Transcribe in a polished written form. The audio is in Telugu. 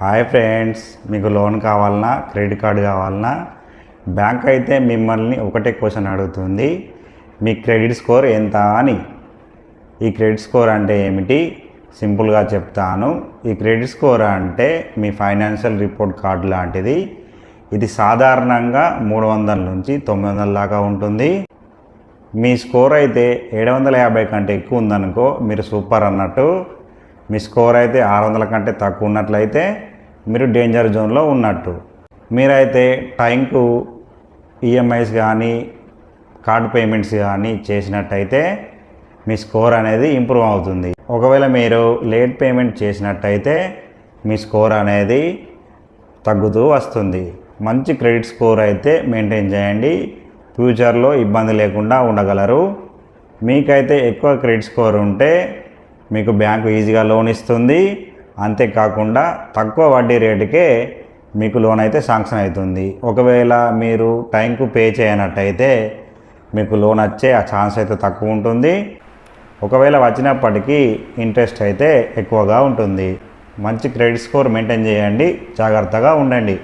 హాయ్ ఫ్రెండ్స్, మీకు లోన్ కావాలన్నా క్రెడిట్ కార్డు కావాలన్నా బ్యాంక్ అయితే మిమ్మల్ని ఒకటే క్వశ్చన్ అడుగుతుంది, మీ క్రెడిట్ స్కోర్ ఎంత అని. ఈ క్రెడిట్ స్కోర్ అంటే ఏమిటి సింపుల్గా చెప్తాను. ఈ క్రెడిట్ స్కోర్ అంటే మీ ఫైనాన్షియల్ రిపోర్ట్ కార్డు లాంటిది. ఇది సాధారణంగా 300 నుంచి 900 దాకా ఉంటుంది. మీ స్కోర్ అయితే 750 కంటే ఎక్కువ ఉందనుకో మీరు సూపర్ అన్నట్టు. మీ స్కోర్ అయితే 600 కంటే తక్కువ ఉన్నట్లయితే మీరు డేంజర్ జోన్లో ఉన్నట్టు. మీరైతే టైంకు ఈఎంఐస్ కానీ కార్డ్ పేమెంట్స్ కానీ చేసినట్టయితే మీ స్కోర్ అనేది ఇంప్రూవ్ అవుతుంది. ఒకవేళ మీరు లేట్ పేమెంట్ చేసినట్టయితే మీ స్కోర్ అనేది తగ్గుతూ వస్తుంది. మంచి క్రెడిట్ స్కోర్ అయితే మెయింటైన్ చేయండి, ఫ్యూచర్లో ఇబ్బంది లేకుండా ఉండగలరు. మీకైతే ఎక్కువ క్రెడిట్ స్కోర్ ఉంటే మీకు బ్యాంకు ఈజీగా లోన్ ఇస్తుంది. అంతేకాకుండా తక్కువ వడ్డీ రేటుకే మీకు లోన్ అయితే శాంక్షన్ అవుతుంది. ఒకవేళ మీరు టైంకు పే చేయనట్టయితే మీకు లోన్ వచ్చే ఆ ఛాన్స్ అయితే తక్కువ ఉంటుంది. ఒకవేళ వచ్చినప్పటికీ ఇంట్రెస్ట్ అయితే ఎక్కువగా ఉంటుంది. మంచి క్రెడిట్ స్కోర్ మెయింటైన్ చేయండి, జాగ్రత్తగా ఉండండి.